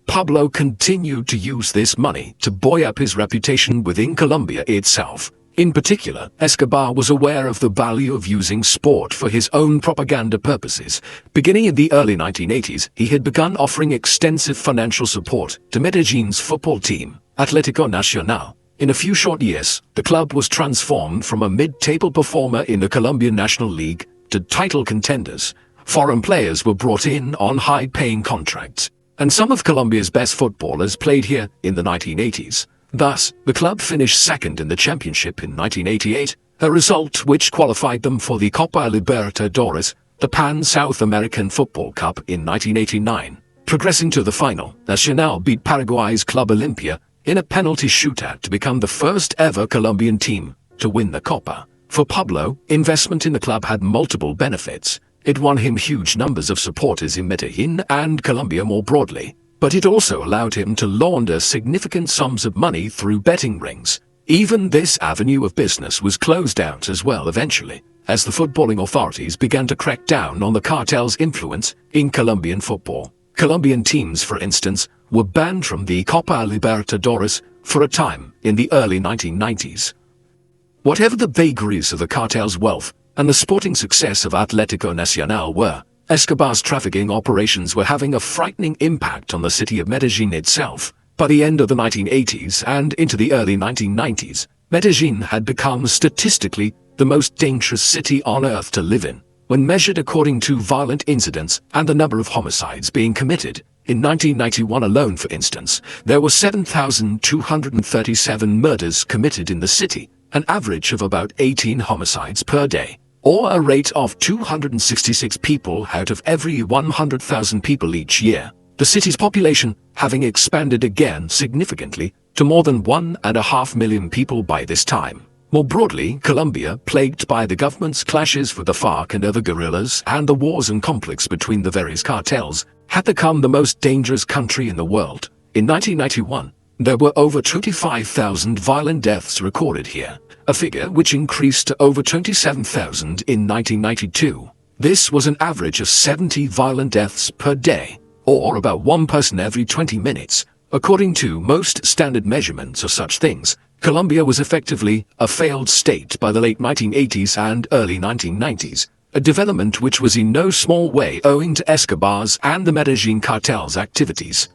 Pablo continued to use this money to buoy up his reputation within Colombia itself. In particular, Escobar was aware of the value of using sport for his own propaganda purposes. Beginning in the early 1980s, he had begun offering extensive financial support to Medellín's football team, Atlético Nacional. In a few short years, the club was transformed from a mid-table performer in the Colombian National League to title contenders. Foreign players were brought in on high-paying contracts, and some of Colombia's best footballers played here in the 1980s. Thus, the club finished second in the championship in 1988, a result which qualified them for the Copa Libertadores, the Pan-South American Football Cup in 1989. Progressing to the final, Nacional beat Paraguay's Club Olimpia in a penalty shootout to become the first ever Colombian team to win the Copa. For Pablo, investment in the club had multiple benefits. It won him huge numbers of supporters in Medellín and Colombia more broadly, but it also allowed him to launder significant sums of money through betting rings. Even this avenue of business was closed out as well eventually, as the footballing authorities began to crack down on the cartel's influence in Colombian football. Colombian teams, for instance, were banned from the Copa Libertadores for a time in the early 1990s. Whatever the vagaries of the cartel's wealth and the sporting success of Atlético Nacional were, Escobar's trafficking operations were having a frightening impact on the city of Medellín itself. By the end of the 1980s and into the early 1990s, Medellín had become statistically the most dangerous city on earth to live in, when measured according to violent incidents and the number of homicides being committed. In 1991 alone, for instance, there were 7,237 murders committed in the city, an average of about 18 homicides per day, or a rate of 266 people out of every 100,000 people each year. The city's population having expanded again significantly to more than 1.5 million people by this time. More broadly, Colombia, plagued by the government's clashes with the FARC and other guerrillas and the wars and conflicts between the various cartels, had become the most dangerous country in the world. In 1991, there were over 25,000 violent deaths recorded here, a figure which increased to over 27,000 in 1992. This was an average of 70 violent deaths per day, or about one person every 20 minutes. According to most standard measurements of such things, Colombia was effectively a failed state by the late 1980s and early 1990s, a development which was in no small way owing to Escobar's and the MedellínCartel's activities.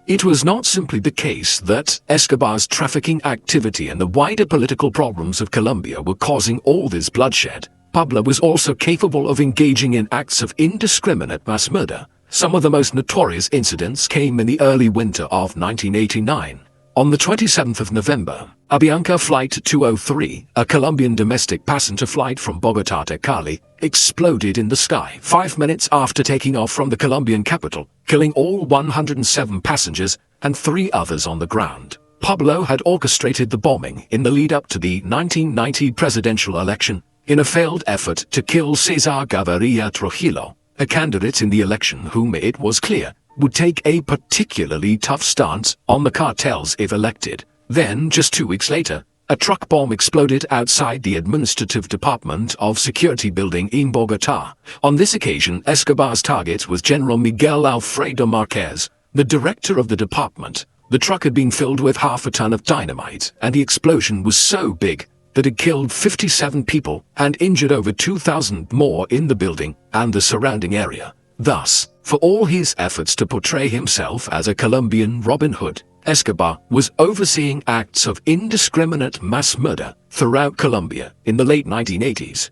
It was not simply the case that Escobar's trafficking activity and the wider political problems of Colombia were causing all this bloodshed. Pablo was also capable of engaging in acts of indiscriminate mass murder. Some of the most notorious incidents came in the early winter of 1989. On the 27th of November, Avianca Flight 203, a Colombian domestic passenger flight from Bogotá to Cali, exploded in the sky 5 minutes after taking off from the Colombian capital, killing all 107 passengers and 3 others on the ground. Pablo had orchestrated the bombing in the lead-up to the 1990 presidential election in a failed effort to kill César Gaviria Trujillo, a candidate in the election whom it was clear would take a particularly tough stance on the cartels if elected. Then, just 2 weeks later, A truck bomb exploded outside the Administrative Department of Security building in Bogotá. On this occasion, Escobar's target was General Miguel Alfredo Marquez, the director of the department. The truck had been filled with half a ton of dynamite, and the explosion was so big that it killed 57 people and injured over 2,000 more in the building and the surrounding area. Thus, for all his efforts to portray himself as a Colombian Robin Hood, Escobar was overseeing acts of indiscriminate mass murder throughout Colombia in the late 1980s.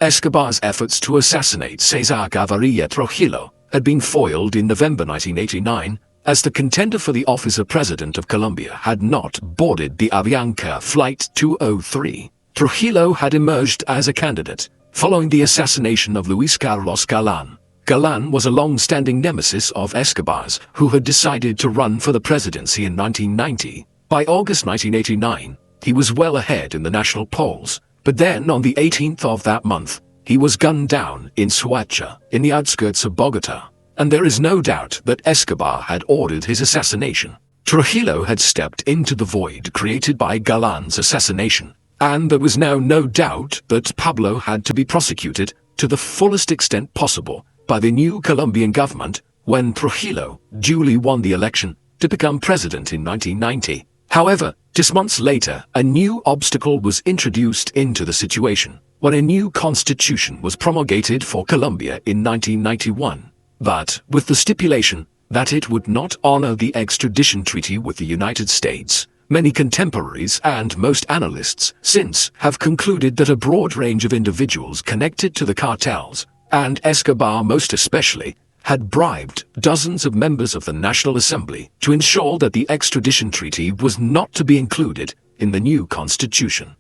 Escobar's efforts to assassinate Cesar Gaviria Trujillo had been foiled in November 1989, as the contender for the office of President of Colombia had not boarded the Avianca Flight 203. Trujillo had emerged as a candidate following the assassination of Luis Carlos Galán. Galán was a long-standing nemesis of Escobar's, who had decided to run for the presidency in 1990. By August 1989, he was well ahead in the national polls, but then on the 18th of that month, he was gunned down in Soacha, in the outskirts of Bogotá. And there is no doubt that Escobar had ordered his assassination. Trujillo had stepped into the void created by Galán's assassination, and there was now no doubt that Pablo had to be prosecuted to the fullest extent possible by the new Colombian government when Trujillo duly won the election to become president in 1990. However, just months later, a new obstacle was introduced into the situation when a new constitution was promulgated for Colombia in 1991, but with the stipulation that it would not honor the extradition treaty with the United States. Many contemporaries and most analysts since have concluded that a broad range of individuals connected to the cartels, and Escobar most especially, had bribed dozens of members of the National Assembly to ensure that the extradition treaty was not to be included in the new constitution.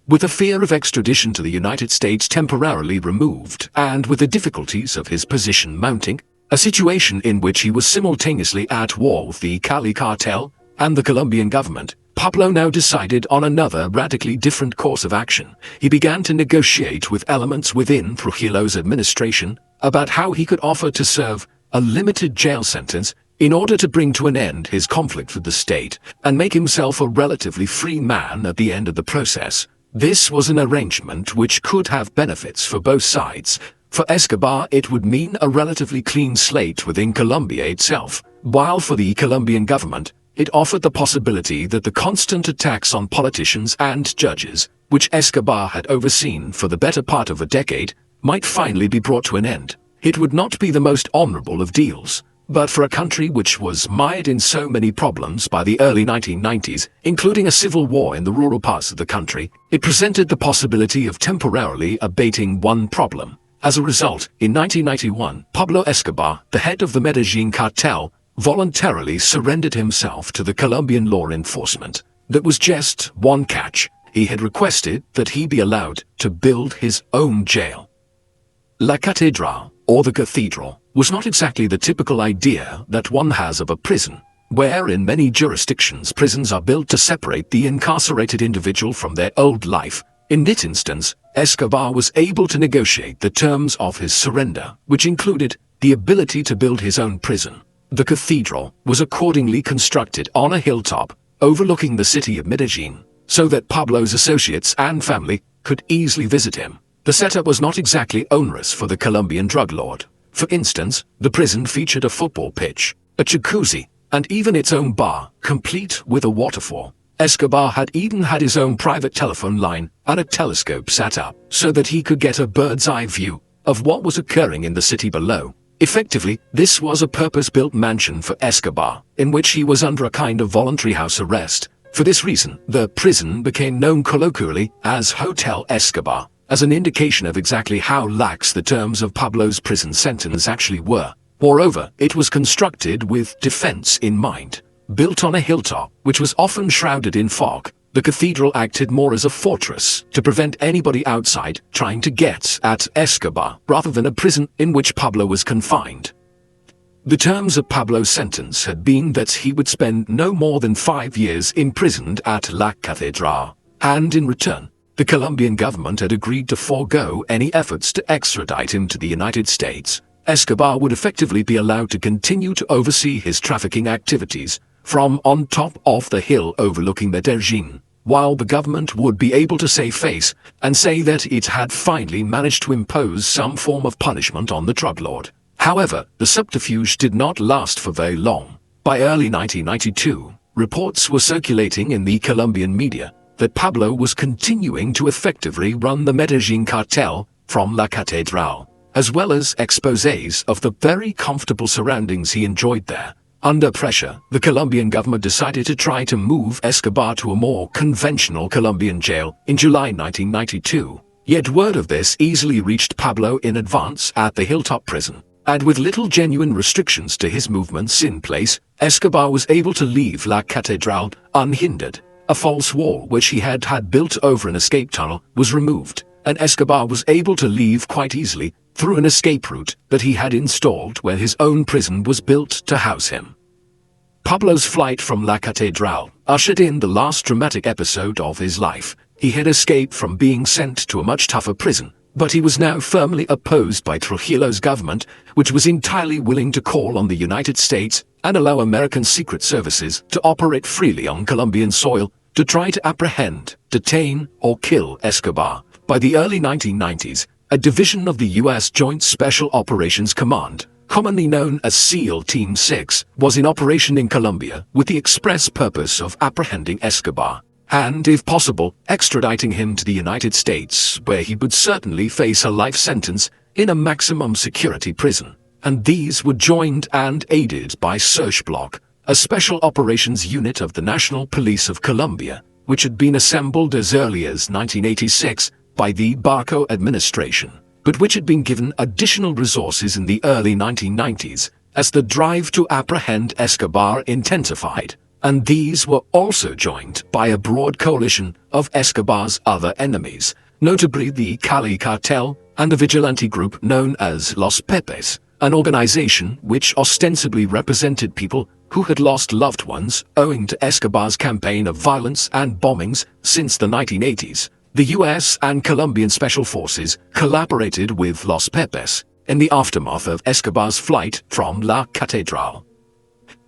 With the fear of extradition to the United States temporarily removed, and with the difficulties of his position mounting, a situation in which he was simultaneously at war with the Cali cartel and the Colombian government, Pablo now decided on another radically different course of action. He began to negotiate with elements within Trujillo's administration about how he could offer to serve a limited jail sentence in order to bring to an end his conflict with the state and make himself a relatively free man at the end of the process. This was an arrangement which could have benefits for both sides. For Escobar, it would mean a relatively clean slate within Colombia itself, while for the Colombian government, it offered the possibility that the constant attacks on politicians and judges, which Escobar had overseen for the better part of a decade, might finally be brought to an end. It would not be the most honorable of deals, but for a country which was mired in so many problems by the early 1990s, including a civil war in the rural parts of the country, it presented the possibility of temporarily abating one problem. As a result, in 1991, Pablo Escobar, the head of the MedellínCartel, voluntarily surrendered himself to the Colombian law enforcement. There was just one catch. He had requested that he be allowed to build his own jail. La Catedral, or the cathedral, was not exactly the typical idea that one has of a prison, where in many jurisdictions prisons are built to separate the incarcerated individual from their old life. In this instance, Escobar was able to negotiate the terms of his surrender, which included the ability to build his own prison. The cathedral was accordingly constructed on a hilltop overlooking the city of Medellín, so that Pablo's associates and family could easily visit him. The setup was not exactly onerous for the Colombian drug lord. For instance, the prison featured a football pitch, a jacuzzi, and even its own bar, complete with a waterfall. Escobar had even had his own private telephone line and a telescope set up so that he could get a bird's-eye view of what was occurring in the city below. Effectively, this was a purpose-built mansion for Escobar, in which he was under a kind of voluntary house arrest. For this reason, the prison became known colloquially as Hotel Escobar, as an indication of exactly how lax the terms of Pablo's prison sentence actually were. Moreover, it was constructed with defense in mind. Built on a hilltop, which was often shrouded in fog, the cathedral acted more as a fortress to prevent anybody outside trying to get at Escobar, rather than a prison in which Pablo was confined. The terms of Pablo's sentence had been that he would spend no more than 5 years imprisoned at La Catedral, and in return, the Colombian government had agreed to forego any efforts to extradite him to the United States. Escobar would effectively be allowed to continue to oversee his trafficking activities from on top of the hill overlooking Medellín, while the government would be able to save face and say that it had finally managed to impose some form of punishment on the drug lord. However, the subterfuge did not last for very long. By early 1992, reports were circulating in the Colombian media that Pablo was continuing to effectively run the MedellínCartel from La Catedral, as well as exposés of the very comfortable surroundings he enjoyed there. Under pressure, the Colombian government decided to try to move Escobar to a more conventional Colombian jail in July 1992. Yet word of this easily reached Pablo in advance at the Hilltop prison, and with little genuine restrictions to his movements in place, Escobar was able to leave La Catedral unhindered. A false wall which he had built over an escape tunnel was removed, and Escobar was able to leave quite easily through an escape route that he had installed where his own prison was built to house him. Pablo's flight from La Catedral ushered in the last dramatic episode of his life. He had escaped from being sent to a much tougher prison, but he was now firmly opposed by Trujillo's government, which was entirely willing to call on the United States and allow American secret services to operate freely on Colombian soil to try to apprehend, detain, or kill Escobar. By the early 1990s, a division of the U.S. Joint Special Operations Command, commonly known as SEAL Team 6, was in operation in Colombia with the express purpose of apprehending Escobar, and, if possible, extraditing him to the United States, where he would certainly face a life sentence in a maximum security prison. And these were joined and aided by Search Block, a special operations unit of the National Police of Colombia, which had been assembled as early as 1986 by the Barco administration, but which had been given additional resources in the early 1990s as the drive to apprehend Escobar intensified, and these were also joined by a broad coalition of Escobar's other enemies, notably the Cali cartel and the vigilante group known as Los Pepes, an organization which ostensibly represented people who had lost loved ones owing to Escobar's campaign of violence and bombings since the 1980s. The US and Colombian special forces collaborated with Los Pepes in the aftermath of Escobar's flight from La Catedral.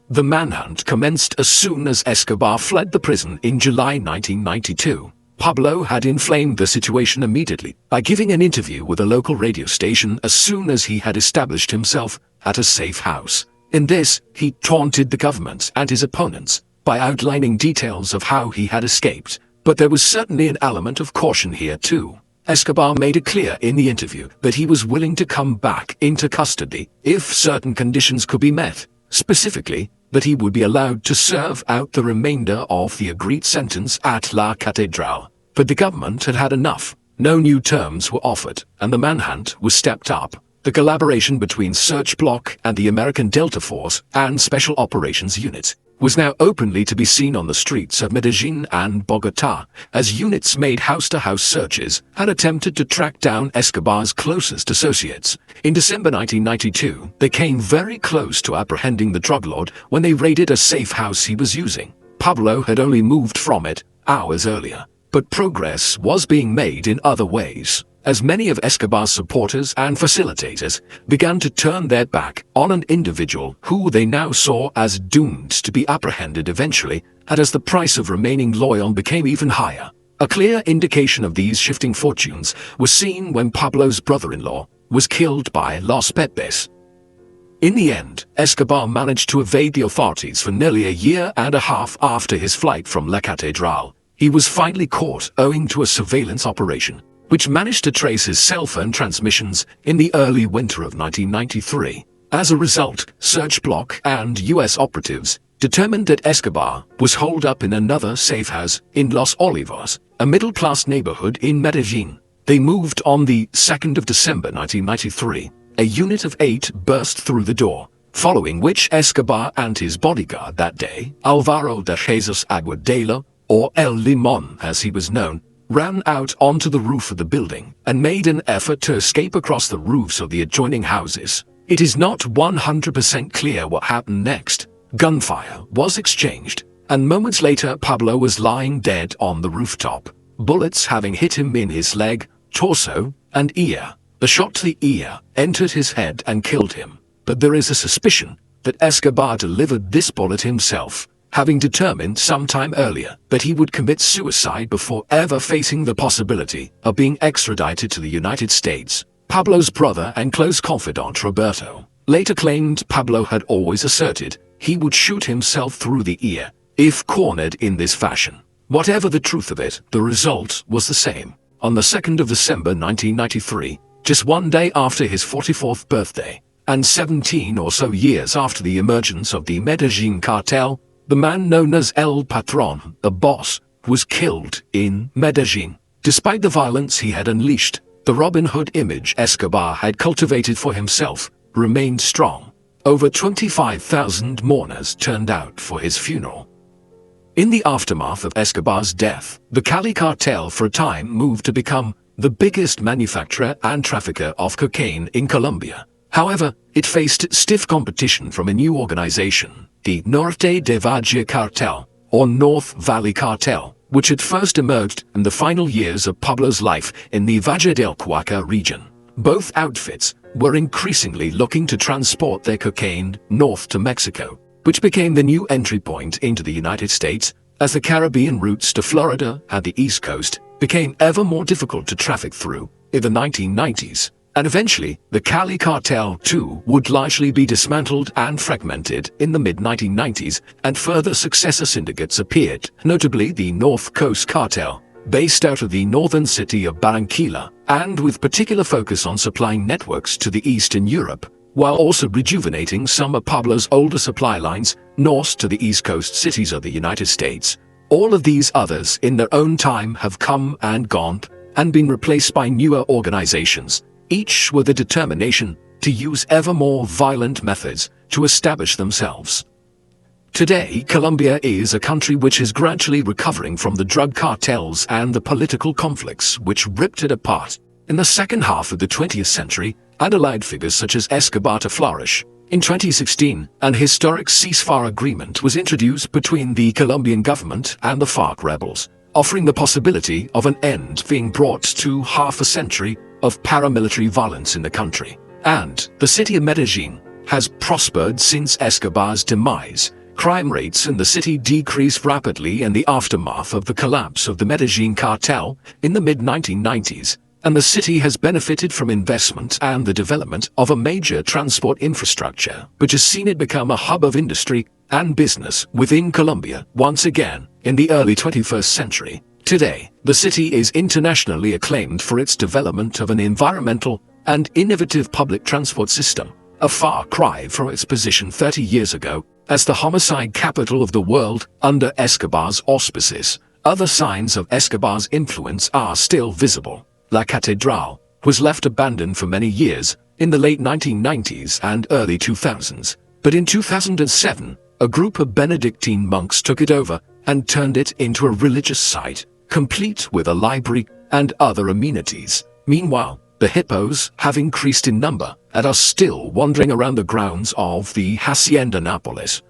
The manhunt commenced as soon as Escobar fled the prison in July 1992. Pablo had inflamed the situation immediately by giving an interview with a local radio station as soon as he had established himself at a safe house. In this, he taunted the government and his opponents by outlining details of how he had escaped. But there was certainly an element of caution here too. Escobar made it clear in the interview that he was willing to come back into custody if certain conditions could be met, specifically that he would be allowed to serve out the remainder of the agreed sentence at La Catedral. But the government had had enough. No new terms were offered, and the manhunt was stepped up. The collaboration between Search Block and the American Delta Force and Special Operations Units was now openly to be seen on the streets of Medellín and Bogotá, as units made house-to-house searches and attempted to track down Escobar's closest associates. In December 1992, they came very close to apprehending the drug lord when they raided a safe house he was using. Pablo had only moved from it hours earlier, but progress was being made in other ways, as many of Escobar's supporters and facilitators began to turn their back on an individual who they now saw as doomed to be apprehended eventually, and as the price of remaining loyal became even higher. A clear indication of these shifting fortunes was seen when Pablo's brother-in-law was killed by Los Pepes. In the end, Escobar managed to evade the authorities for nearly a year and a half after his flight from La Catedral. He was finally caught owing to a surveillance operation, which managed to trace his cell phone transmissions in the early winter of 1993. As a result, Search Block and US operatives determined that Escobar was holed up in another safe house in Los Olivos, a middle-class neighborhood in Medellín. They moved on the 2nd of December 1993. A unit of 8 burst through the door, following which Escobar and his bodyguard that day, Alvaro de Jesus Aguadelo, or El Limón as he was known, ran out onto the roof of the building and made an effort to escape across the roofs of the adjoining houses. It is not 100% clear what happened next. Gunfire was exchanged, and moments later Pablo was lying dead on the rooftop, bullets having hit him in his leg, torso, and ear. The shot to the ear entered his head and killed him, but there is a suspicion that Escobar delivered this bullet himself. having determined some time earlier that he would commit suicide before ever facing the possibility of being extradited to the United States. Pablo's brother and close confidant Roberto later claimed Pablo had always asserted he would shoot himself through the ear if cornered in this fashion. Whatever the truth of it, the result was the same. On the 2nd of December 1993, just one day after his 44th birthday, and 17 or so years after the emergence of the MedellínCartel, the man known as El Patron, the boss, was killed in Medellín. Despite the violence he had unleashed, the Robin Hood image Escobar had cultivated for himself remained strong. Over 25,000 mourners turned out for his funeral. In the aftermath of Escobar's death, the Cali cartel for a time moved to become the biggest manufacturer and trafficker of cocaine in Colombia. However, it faced stiff competition from a new organization, the Norte de Valle Cartel, or North Valley Cartel, which had first emerged in the final years of Pablo's life in the Valle del Cauca region. Both outfits were increasingly looking to transport their cocaine north to Mexico, which became the new entry point into the United States, as the Caribbean routes to Florida and the East Coast became ever more difficult to traffic through in the 1990s. And eventually, the Cali cartel too would largely be dismantled and fragmented in the mid-1990s, and further successor syndicates appeared, notably the North Coast Cartel, based out of the northern city of Barranquilla, and with particular focus on supplying networks to the Eastern Europe, while also rejuvenating some of Pablo's older supply lines north to the East Coast cities of the United States. All of these others in their own time have come and gone and been replaced by newer organizations, each with a determination to use ever more violent methods to establish themselves. Today, Colombia is a country which is gradually recovering from the drug cartels and the political conflicts which ripped it apart in the second half of the 20th century, and allowed figures such as Escobar to flourish. In 2016, an historic ceasefire agreement was introduced between the Colombian government and the FARC rebels, offering the possibility of an end being brought to half a century of paramilitary violence in the country. And the city of Medellín has prospered since Escobar's demise. Crime rates in the city decreased rapidly in the aftermath of the collapse of the Medellín cartel in the mid-1990s, and the city has benefited from investment and the development of a major transport infrastructure, which has seen it become a hub of industry and business within Colombia once again in the early 21st century. Today, the city is internationally acclaimed for its development of an environmental and innovative public transport system, a far cry from its position 30 years ago as the homicide capital of the world under Escobar's auspices. Other signs of Escobar's influence are still visible. La Catedral was left abandoned for many years in the late 1990s and early 2000s, but in 2007, a group of Benedictine monks took it over and turned it into a religious site, complete with a library and other amenities. Meanwhile, the hippos have increased in number and are still wandering around the grounds of the Hacienda Nápoles.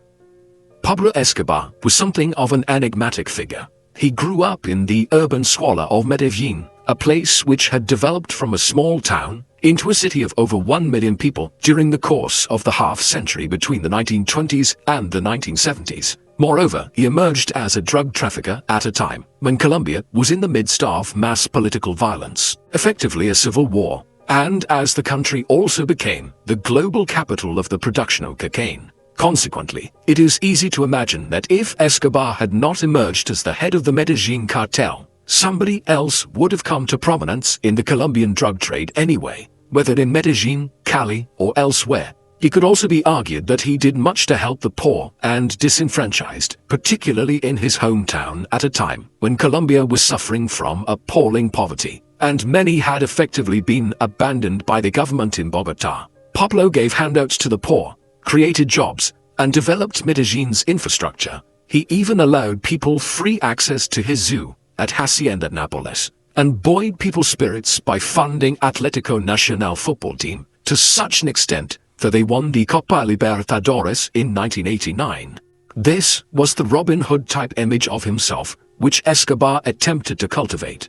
Pablo Escobar was something of an enigmatic figure. He grew up in the urban squalor of Medellín, a place which had developed from a small town into a city of over 1 million people during the course of the half-century between the 1920s and the 1970s. Moreover, he emerged as a drug trafficker at a time when Colombia was in the midst of mass political violence, effectively a civil war, and as the country also became the global capital of the production of cocaine. Consequently, it is easy to imagine that if Escobar had not emerged as the head of the Medellín cartel, somebody else would have come to prominence in the Colombian drug trade anyway, whether in Medellín, Cali, or elsewhere. It could also be argued that he did much to help the poor and disenfranchised, particularly in his hometown at a time when Colombia was suffering from appalling poverty, and many had effectively been abandoned by the government in Bogotá. Pablo gave handouts to the poor, created jobs, and developed Medellín's infrastructure. He even allowed people free access to his zoo at Hacienda Nápoles, and buoyed people's spirits by funding Atlético Nacional football team to such an extent that they won the Copa Libertadores in 1989. This was the Robin Hood-type image of himself, which Escobar attempted to cultivate.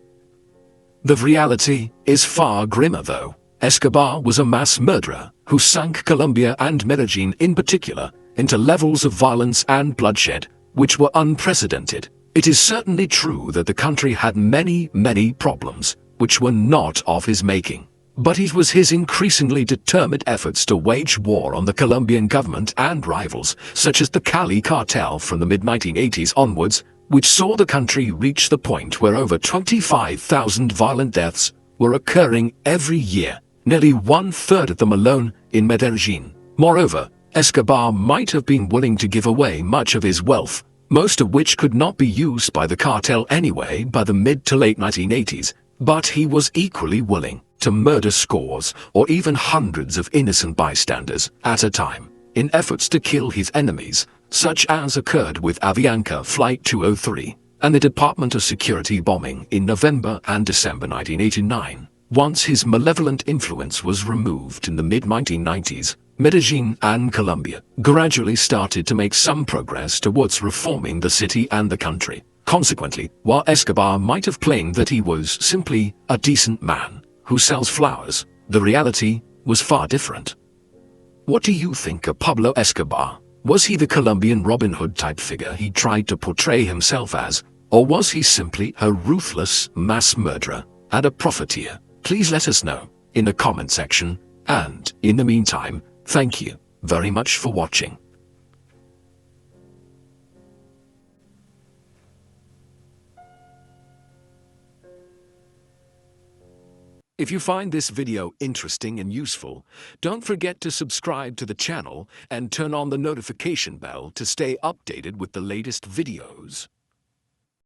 The reality is far grimmer though. Escobar was a mass murderer who sank Colombia and Medellín in particular into levels of violence and bloodshed which were unprecedented. It is certainly true that the country had many problems, which were not of his making. But it was his increasingly determined efforts to wage war on the Colombian government and rivals, such as the Cali cartel from the mid-1980s onwards, which saw the country reach the point where over 25,000 violent deaths were occurring every year, nearly one-third of them alone in Medellín. Moreover, Escobar might have been willing to give away much of his wealth, most of which could not be used by the cartel anyway by the mid to late 1980s, but he was equally willing to murder scores or even hundreds of innocent bystanders at a time, in efforts to kill his enemies, such as occurred with Avianca Flight 203 and the Department of Security bombing in November and December 1989. Once his malevolent influence was removed in the mid-1990s, Medellín and Colombia gradually started to make some progress towards reforming the city and the country. Consequently, while Escobar might have claimed that he was simply a decent man who sells flowers, the reality was far different. What do you think of Pablo Escobar? Was he the Colombian Robin Hood type figure he tried to portray himself as, or was he simply a ruthless mass murderer and a profiteer? Please let us know in the comment section, and in the meantime, thank you very much for watching. If you find this video interesting and useful, don't forget to subscribe to the channel and turn on the notification bell to stay updated with the latest videos.